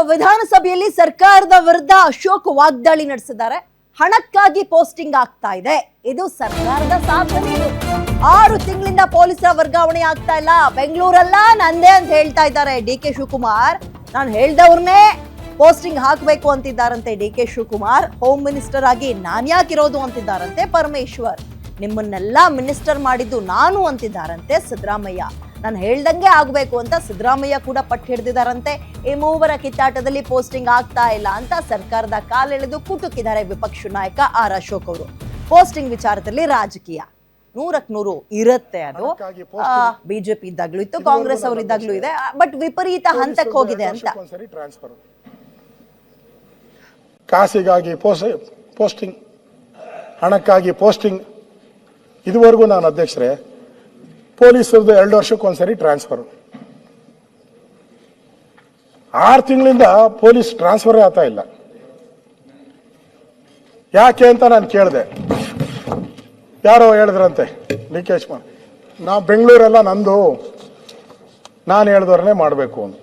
ವಿಧಾನಸಭೆಯಲ್ಲಿ ಸರ್ಕಾರದ ವಿರುದ್ಧ ಅಶೋಕ್ ವಾಗ್ದಾಳಿ ನಡೆಸಿದ್ದಾರೆ. ಹಣಕ್ಕಾಗಿ ಪೋಸ್ಟಿಂಗ್ ಆಗ್ತಾ ಇದೆ, ಇದು ಸರ್ಕಾರದ ಸಾಧನೆ. 6 ತಿಂಗಳಿಂದ ಪೊಲೀಸರ ವರ್ಗಾವಣೆ ಆಗ್ತಾ ಇಲ್ಲ, ಬೆಂಗಳೂರಲ್ಲ ನಂದೇ ಅಂತ ಹೇಳ್ತಾ ಇದ್ದಾರೆ ಡಿ.ಕೆ. ಶಿವಕುಮಾರ್. ನಾನು ಹೇಳ್ದವ್ರನ್ನೇ ಪೋಸ್ಟಿಂಗ್ ಹಾಕಬೇಕು ಅಂತಿದ್ದಾರಂತೆ ಡಿ.ಕೆ. ಶಿವಕುಮಾರ್. ಹೋಮ್ ಮಿನಿಸ್ಟರ್ ಆಗಿ ನಾನ್ಯಾಕಿರೋದು ಅಂತಿದ್ದಾರಂತೆ ಪರಮೇಶ್ವರ್. ನಿಮ್ಮನ್ನೆಲ್ಲ ಮಿನಿಸ್ಟರ್ ಮಾಡಿದ್ದು ನಾನು ಅಂತಿದ್ದಾರಂತೆ ಸಿದ್ದರಾಮಯ್ಯ. ನಾನು ಹೇಳ್ದಂಗೆ ಆಗ್ಬೇಕು ಅಂತ ಸಿದ್ದರಾಮಯ್ಯ ಕೂಡ ಪಟ್ಟು ಹಿಡಿದಿದ್ದಾರಂತೆ. ಈ ಮೂವರ ಕಿತ್ತಾಟದಲ್ಲಿ ಪೋಸ್ಟಿಂಗ್ ಆಗ್ತಾ ಇಲ್ಲ ಅಂತ ಸರ್ಕಾರದ ಕಾಲೆಳೆದು ಕುಟುಕಿದ್ದಾರೆ ವಿಪಕ್ಷ ನಾಯಕ ಆರ್ ಅಶೋಕ್ ಅವರು. ಪೋಸ್ಟಿಂಗ್ ವಿಚಾರದಲ್ಲಿ ರಾಜಕೀಯ 100% ಇರುತ್ತೆ. ಅದು ಬಿಜೆಪಿ ಇದ್ದಾಗ್ಲೂ ಇತ್ತು, ಕಾಂಗ್ರೆಸ್ ಅವರಿದ್ದಾಗ್ಲೂ ಇದೆ. ಬಟ್ ವಿಪರೀತ ಹಂತಕ್ಕೆ ಹೋಗಿದೆ ಅಂತ. ಕಾಸಿಗಾಗಿ ಪೋಸ್ಟಿಂಗ್, ಹಣಕ್ಕಾಗಿ ಪೋಸ್ಟಿಂಗ್. ಇದುವರೆಗೂ ನಾನು ಅಧ್ಯಕ್ಷರೇ ಪೊಲೀಸರದ್ದು 2 ವರ್ಷಕ್ಕೊಂದ್ಸರಿ ಟ್ರಾನ್ಸ್ಫರ್. 6 ತಿಂಗಳಿಂದ ಪೊಲೀಸ್ ಟ್ರಾನ್ಸ್ಫರೇ ಆಗ್ತಾ ಇಲ್ಲ. ಯಾಕೆ ಅಂತ ನಾನು ಕೇಳಿದೆ. ಯಾರೋ ಹೇಳಿದ್ರಂತೆ ಡಿ.ಕೆ. ಶಿವಕುಮಾರ್, ನಾವು ಬೆಂಗಳೂರೆಲ್ಲ ನಂದು, ನಾನು ಹೇಳಿದವ್ರನ್ನೇ ಮಾಡಬೇಕು ಅಂತ.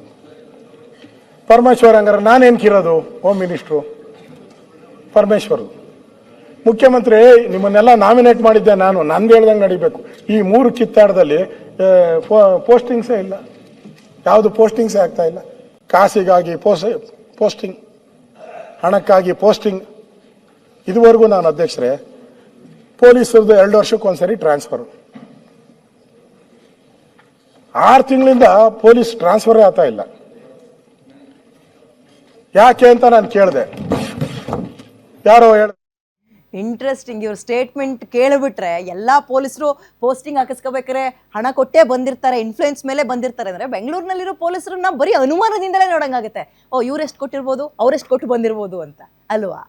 ಪರಮೇಶ್ವರ್ ಹಂಗಾರೆ ನಾನೇನ್ಕಿರೋದು ಹೋಮ್ ಮಿನಿಸ್ಟ್ರು? ಪರಮೇಶ್ವರ್ ಮುಖ್ಯಮಂತ್ರಿ ನಿಮ್ಮನ್ನೆಲ್ಲ ನಾಮಿನೇಟ್ ಮಾಡಿದ್ದೆ ನಾನು, ನಂದು ಹೇಳ್ದಂಗೆ ನಡಿಬೇಕು. ಈ 3 ಕಿತ್ತಾಟದಲ್ಲಿ ಪೋಸ್ಟಿಂಗ್ಸೇ ಇಲ್ಲ, ಯಾವುದು ಪೋಸ್ಟಿಂಗ್ಸೇ ಆಗ್ತಾ ಇಲ್ಲ. ಕಾಸಿಗಾಗಿ ಪೋಸ್ಟಿಂಗ್, ಹಣಕ್ಕಾಗಿ ಪೋಸ್ಟಿಂಗ್. ಇದುವರೆಗೂ ನಾನು ಅಧ್ಯಕ್ಷರೇ ಪೊಲೀಸರದ್ದು 2 ವರ್ಷಕ್ಕೊಂದ್ಸರಿ ಟ್ರಾನ್ಸ್ಫರ್. 6 ತಿಂಗಳಿಂದ ಪೊಲೀಸ್ ಟ್ರಾನ್ಸ್ಫರೇ ಆಗ್ತಾ ಇಲ್ಲ. ಯಾಕೆ ಅಂತ ನಾನು ಕೇಳಿದೆ. ಯಾರೋ ಇಂಟ್ರೆಸ್ಟಿಂಗ್. ಇವ್ರ ಸ್ಟೇಟ್ಮೆಂಟ್ ಕೇಳಿಬಿಟ್ರೆ ಎಲ್ಲಾ ಪೊಲೀಸರು ಪೋಸ್ಟಿಂಗ್ ಹಾಕಿಸ್ಕೋಬೇಕಾದ್ರೆ ಹಣ ಕೊಟ್ಟೇ ಬಂದಿರ್ತಾರೆ, ಇನ್ಫ್ಲೂಯೆನ್ಸ್ ಮೇಲೆ ಬಂದಿರ್ತಾರೆ. ಅಂದ್ರೆ ಬೆಂಗಳೂರಿನಲ್ಲಿರೋ ಪೊಲೀಸರನ್ನ ಬರೀ ಅನುಮಾನದಿಂದಲೇ ನೋಡಂಗಾಗುತ್ತೆ. ಇವ್ರೆಷ್ಟು ಕೊಟ್ಟಿರ್ಬೋದು, ಅವ್ರೆಷ್ಟು ಕೊಟ್ಟು ಬಂದಿರ್ಬೋದು ಅಂತ ಅಲ್ವಾ?